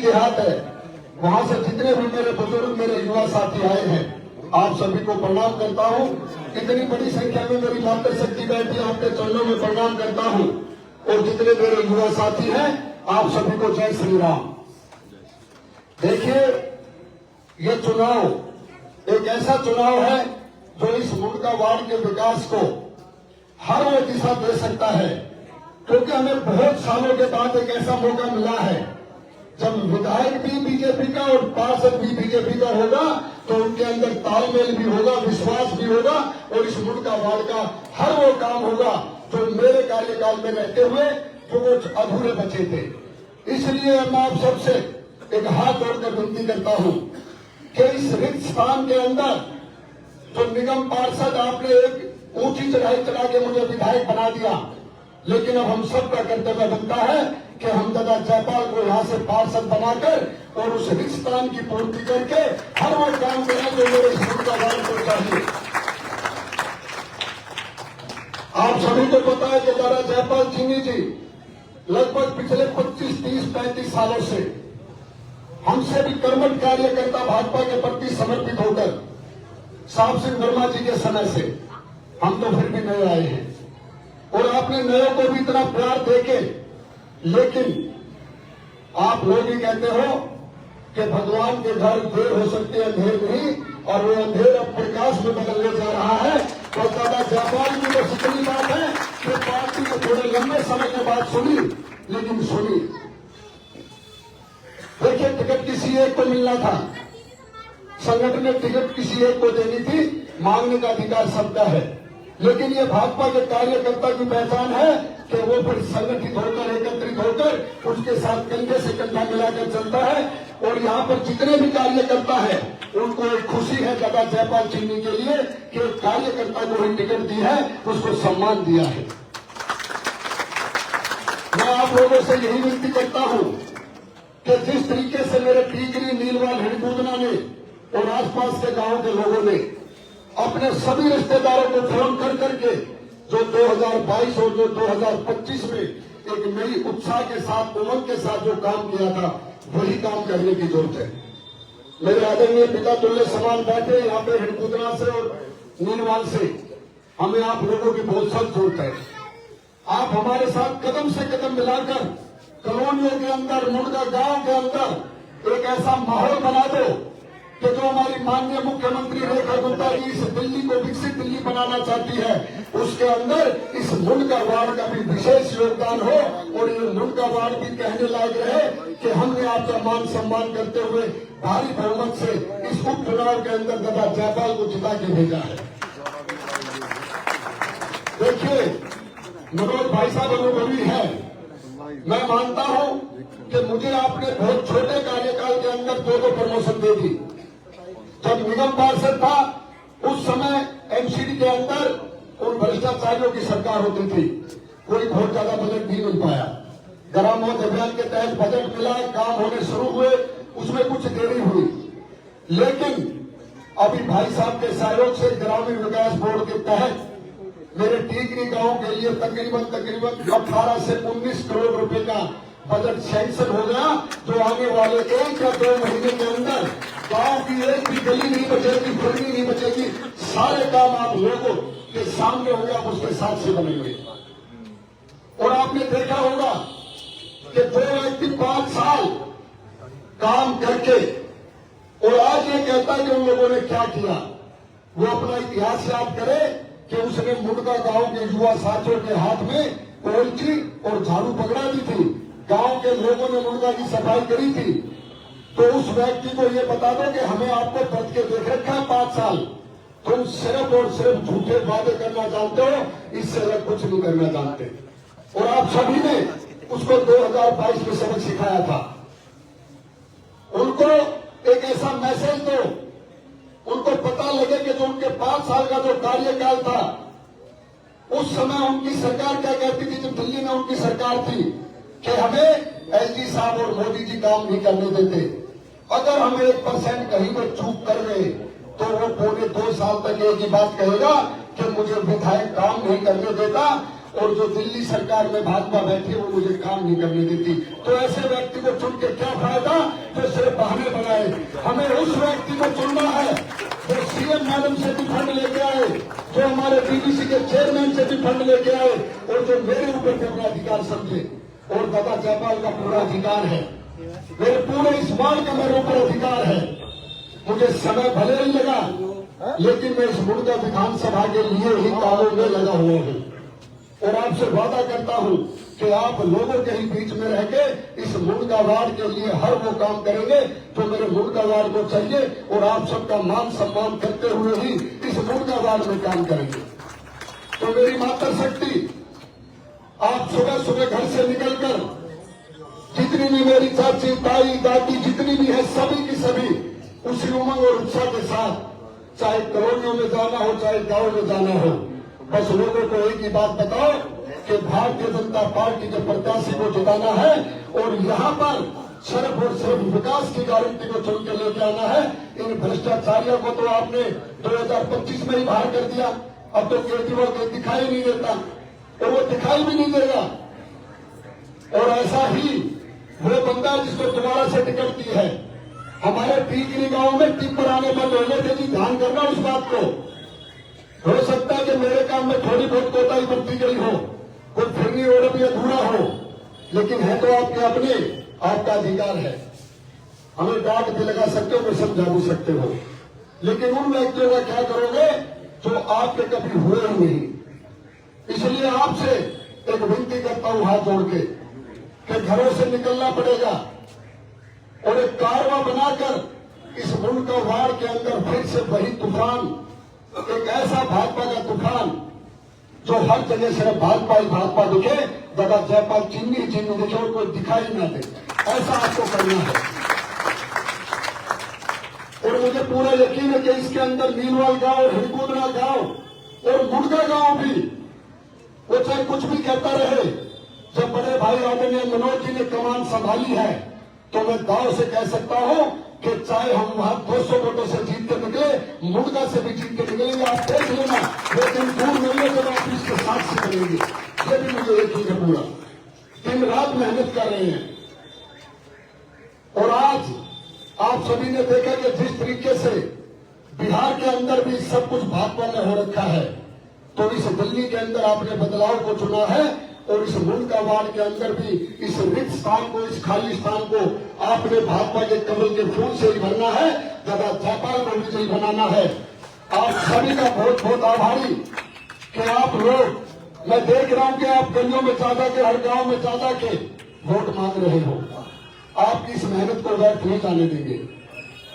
देहात है, वहां से जितने भी मेरे बुजुर्ग मेरे युवा साथी आए हैं, आप सभी को प्रणाम करता हूं। इतनी बड़ी संख्या में मेरी मातृशक्ति बैठी आपके चरणों में प्रणाम करता हूं। और जितने मेरे युवा साथी हैं, आप सभी को जय श्री राम। देखिए, ये चुनाव एक ऐसा चुनाव है जो इस मुंडका वार्ड के विकास को हर वो दिशा दे सकता है, क्योंकि हमें बहुत सालों के बाद एक ऐसा मौका मिला है जब विधायक भी बीजेपी का और पार्षद भी बीजेपी का होगा, तो उनके अंदर तालमेल भी होगा, विश्वास भी होगा और इस मुंडका वार्ड का हर वो काम होगा जो मेरे कार्यकाल में रहते हुए जो वो अधूरे बचे थे। इसलिए मैं आप सबसे एक हाथ जोड़कर विनती करता हूं कि इस रिक्त स्थान के अंदर जो निगम पार्षद आपने एक ऊंची चढ़ाई चढ़ा के मुझे विधायक बना दिया, लेकिन अब हम सबका कर्तव्य बनता है कि हम दादा जयपाल को यहाँ से पार्षद बनाकर और उस रिक्त स्थान की पूर्ति करके हर वो काम करें जो मेरे मुंडका वार्ड को चाहिए। आप सभी को पता है कि दादा जयपाल चीनी जी लगभग पिछले 25, 30, 35 सालों से हमसे भी कर्मठ कार्यकर्ता भाजपा के प्रति समर्पित होकर साहब सिंह वर्मा जी के समय से हम तो फिर भी नए आए हैं और आपने नयों को भी इतना प्यार देके, लेकिन आप लोग ही कहते हो कि भगवान के घर देर हो सकती है, अंधेर नहीं, और वो अंधेर अब प्रकाश में बदलने जा रहा है। तो दादा जयपाल की बस इतनी बात है कि पार्टी को थोड़े लंबे समय के बाद सुनी, लेकिन सुनी। देखिए, टिकट किसी एक को मिलना था, संगठन ने टिकट किसी एक को देनी थी, मांगने का अधिकार सबका है, लेकिन ये भाजपा के कार्यकर्ता की पहचान है कि वो फिर संगठित होकर, एकत्रित होकर उसके साथ कंधे से कंधा मिलाकर चलता है। और यहाँ पर जितने भी कार्यकर्ता हैं, उनको एक खुशी है दादा जयपाल चीनी के लिए कि कार्यकर्ता को ही टिकट दी है, उसको सम्मान दिया है। मैं आप लोगों से यही विनती करता हूं कि जिस तरीके से मेरे टीकरी, नीलवाल, हिड़कूदना ने और आसपास के गांव के लोगों ने अपने सभी रिश्तेदारों को फोन कर करके जो 2022 और जो 2025 में एक नई उत्साह के साथ, उमंग के साथ जो काम किया था, वही काम करने की जरूरत है। मेरे आदरणीय पिता तुल्य समान बैठे यहाँ पे हिड़कूदना से और नीलवाल से, हमें आप लोगों की बहुत सख्त जरूरत है। आप हमारे साथ कदम से कदम मिलाकर कॉलोनियों के अंदर, मुंडका गांव के अंदर एक ऐसा माहौल बना दो कि जो हमारी माननीय मुख्यमंत्री रेखा गुप्ता जी इस दिल्ली को विकसित दिल्ली बनाना चाहती है, उसके अंदर इस मुंडका वार्ड का भी विशेष योगदान हो और ये मुंडका वार्ड भी कहने लायक रहे कि हमने आपका मान सम्मान करते हुए भारी बहुमत से इस उपचुनाव के अंदर दादा जयपाल को जिता के भेजा है। देखिए, मनोज भाई साहब अनुभवी है। मैं मानता हूं कि मुझे आपने बहुत छोटे कार्यकाल के अंदर 2 प्रमोशन दे दी। जब निगम पार्षद था, उस समय एमसीडी के अंदर उन भ्रष्टाचारियों की सरकार होती थी, कोई बहुत ज्यादा बजट नहीं मिल पाया। ग्रामोद्योग अभियान के तहत बजट मिला, काम होने शुरू हुए, उसमें कुछ देरी हुई, लेकिन अभी भाई साहब के सहयोग से ग्रामीण विकास बोर्ड के तहत मेरे टीकरी गांव के लिए तकरीबन 18 से 19 करोड़ रुपए का बजट सैंक्शन हो गया, जो आने वाले 1 या 2 महीने के अंदर गांव की एक भी गली नहीं बचेगी, फुर्गी नहीं बचेगी, सारे काम आप लोगों के सामने होंगे, आप उसके साथ से बनेंगे। और आपने देखा होगा कि 2 व्यक्ति 5 साल काम करके और आज ये कहता है कि उन लोगों ने क्या किया, वो अपना इतिहास याद करे कि उसने मुंडका गांव के युवा साथियों के हाथ में कोल्ची और झाड़ू पकड़ा दी थी, गांव के लोगों ने मुंडका की सफाई करी थी। तो उस व्यक्ति को ये बता दो कि हमें आपको बच के देख रखा है 5 साल, तुम सिर्फ और सिर्फ झूठे वादे करना जानते हो, इससे अलग कुछ नहीं करना जानते। और आप सभी ने उसको 2022 में सबक सिखाया था। उनको एक ऐसा मैसेज दो, उनको पता लगे कि जो उनके 5 साल का जो कार्यकाल था, उस समय उनकी सरकार क्या कहती थी, जब दिल्ली में उनकी सरकार थी कि हमें एसडी साहब और मोदी जी काम नहीं करने देते, अगर हम 1% कहीं पर चूक कर गए तो वो पूरे 2 साल तक एक ही बात कहेगा कि मुझे विधायक काम नहीं करने देता। और जो दिल्ली सरकार में भाजपा बैठी है वो मुझे काम नहीं करने देती। तो ऐसे व्यक्ति को चुन के क्या फायदा जो सिर्फ बहाने बनाए। हमें उस व्यक्ति को चुनना है जो सीएम मैडम से भी फंड लेके आए, जो हमारे बीडीसी के चेयरमैन से भी फंड लेके आए और जो मेरे ऊपर भी अपना अधिकार समझे। और दादा जयपाल का पूरा अधिकार है, मेरे पूरे इस वार्ड का मेरे ऊपर अधिकार है। मुझे समय भले ही लगा, लेकिन मैं इस मुर्दा विधानसभा के लिए ही कामों में लगा हुआ हूँ और आपसे वादा करता हूँ कि आप लोगों के ही बीच में रह के इस मुर्दा वार्ड के लिए हर वो काम करेंगे जो मेरे मुर्दा वार्ड को चाहिए और आप सबका मान सम्मान करते हुए ही इस मुर्दा वार्ड में काम करेंगे। तो मेरी माता शक्ति, आप सुबह सुबह घर से निकलकर जितनी भी मेरी चाची ताई दादी जितनी भी है सभी की सभी उसी उमंग और उत्साह के साथ, चाहे कॉलोनियों में जाना हो चाहे गांव में जाना हो, बस लोगों को एक ही बात बताओ कि भारतीय जनता पार्टी के प्रत्याशी को जिताना है और यहाँ पर सिर्फ और सिर्फ विकास की गारंटी को चुन के लेके आना है। इन भ्रष्टाचारियों को तो आपने 2025 में ही बाहर कर दिया, अब तो केजरीवाल को दिखाई नहीं देता और वो दिखाई भी नहीं देगा। और ऐसा ही वो बंदा जिसको दोबारा से टिकट दी है, हमारे टीकरी गांव में टिप्पर आने बंद हो गए थे जी, ध्यान करना उस बात को। हो सकता है कि मेरे काम में थोड़ी बहुत कोताही बरती गई हो, कोई फिरनी और भी अधूरा हो, लेकिन है तो आपके अपने, आपका अधिकार है। हमें डांट भी लगा सकते हो, समझा भी सकते हो, लेकिन उन व्यक्तियों का क्या करोगे जो आपके कभी हुए ही नहीं। इसलिए आपसे एक विनती करता हूं हाथ जोड़ के कि घरों से निकलना पड़ेगा और एक कारवा बनाकर इस मुल्क का वार्ड के अंदर फिर से वही तूफान, एक ऐसा भाजपा का तूफान जो हर जगह सिर्फ भाजपा ही भाजपा दिखे, दादा जयपाल चिन्नी चिन्नी दिखे और कोई दिखाई ना दे, ऐसा आपको करना है। और मुझे पूरा यकीन है कि इसके अंदर नीलवाल गांव, हिरकुदरा गांव और मुर्गा गांव भी, वो चाहे कुछ भी कहता रहे, जब बड़े भाई आदरणीय मनोज जी ने कमान संभाली है तो मैं दाव से कह सकता हूं कि चाहे हम वहां 200 वोटों से जीत के निकले, मुर्गा से भी जीत के निकलेंगे, आप देख लेना। लेकिन दूर मिलने जब आप इसके साथ से करेंगे, ये भी मुझे एक ही है पूरा। दिन रात मेहनत कर रहे हैं और आज आप सभी ने देखा कि जिस तरीके से बिहार के अंदर भी सब कुछ भाजपा में हो रखा है, तो इस दिल्ली के अंदर आपने बदलाव को चुना है और इस मुल्क का वार्ड के अंदर भी इस रिक्त स्थान को, इस खाली स्थान को आपने भाजपा के कमल के फूल से ही भरना है, दादा जयपाल को विजयी बनाना है। आप सभी का बहुत बहुत आभारी कि आप लोग, मैं देख रहा हूं कि आप गलियों में ज्यादा के, हर गांव में ज्यादा के वोट मांग रहे हो। आपकी इस मेहनत को व्यर्थ नहीं जाने देंगे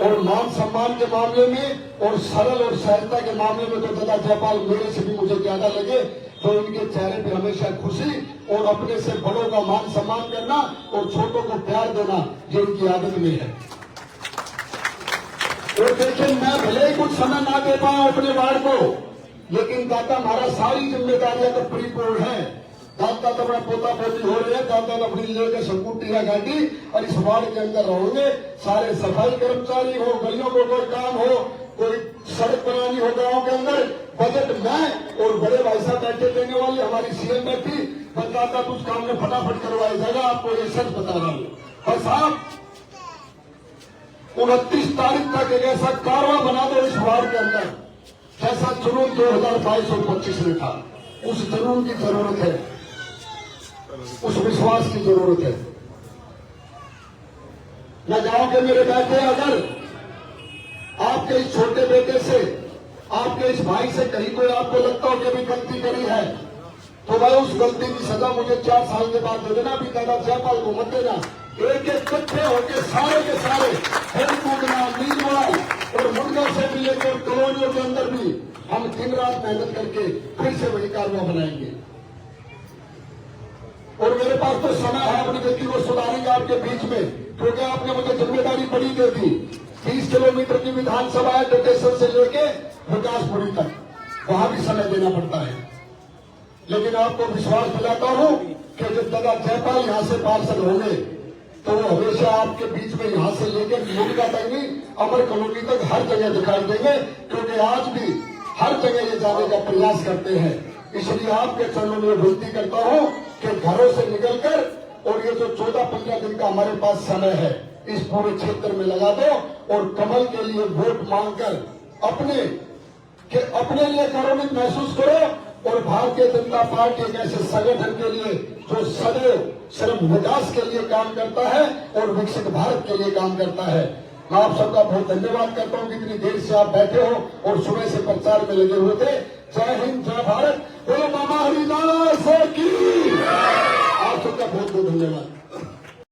और मान सम्मान के मामले में और सरल और सहजता के मामले में तो दादा जयपाल मेरे से भी मुझे ज्यादा लगे। तो उनके चेहरे पे हमेशा खुशी और अपने से बड़ों का मान सम्मान करना और छोटों को प्यार देना, ये उनकी आदत में है। और देखिए, मैं भले ही कुछ समय ना दे पाऊं अपने वार्ड को, लेकिन दादा हमारा सारी जिम्मेदारियां तो परिपूर्ण है। दादा तो अपना पोता पोती हो रहे हैं, दादा तो अपनी लेकर स्कूटी या गाड़ी और इस वार्ड के अंदर रहोगे। सारे सफाई कर्मचारी हो, गलियों को कोई काम हो, कोई सड़क बनानी हो गांव के अंदर, बजट में और बड़े भाई साहब बैठे देने वाले, हमारी सीएम बैठी, बताता तो उस काम में फटाफट करवाया जाएगा। आपको ये सच बता रहा हूं। बस आप 29 तारीख तक एक ऐसा कारवा बना दो इस वार्ड के अंदर, जैसा जुनून 2022 और 25 में था। उस जुनून की जरूरत है, उस विश्वास की जरूरत है। मैं गांव के मेरे बैठे, अगर आपके इस छोटे बेटे से, आपके इस भाई से कहीं कोई आपको लगता हो कि अभी गलती करी है, तो भाई उस गलती की सजा मुझे 4 साल के बाद दे देना। भी दादा जयपाल को मत देना। एक एक इकट्ठे होकर सारे के सारे हिरकुदरा, नीलवाल और मुर्गा से भी लेकर कॉलोनियों के अंदर भी हम दिन रात मेहनत करके फिर से वही कारवा बनाएंगे। और मेरे पास तो समय है अपनी बेटी को सुधारेंगे आपके बीच में, क्योंकि आपने मुझे जिम्मेदारी बड़ी दे दी। 30 किलोमीटर की विधानसभा है, स्टेशन से लेके विकासपुरी तक, वहां भी समय देना पड़ता है। लेकिन आपको विश्वास दिलाता हूं कि जब दादा जयपाल यहां से पार्षद होंगे तो वो हमेशा आपके बीच में यहां से लेकर मुर्गा तक भी, अमर कॉलोनी तक हर जगह दिखाई देंगे, क्योंकि आज भी हर जगह ये जाने का प्रयास करते हैं। इसलिए आपके चरणों में विनती करता हूं कि घरों से निकलकर और ये जो 14-15 दिन का हमारे पास समय है इस पूरे क्षेत्र में लगा दो और कमल के लिए वोट मांगकर अपने लिए गौरवित महसूस करो और भारतीय जनता पार्टी एक ऐसे संगठन के लिए जो सदैव सिर्फ विकास के लिए काम करता है और विकसित भारत के लिए काम करता है। मैं आप सबका बहुत धन्यवाद करता हूं कि इतनी देर से आप बैठे हो और सुबह से प्रचार में लगे हुए थे। जय हिंद, जय भारत, बोलो मामा हरिदास की। आप सबका बहुत बहुत धन्यवाद।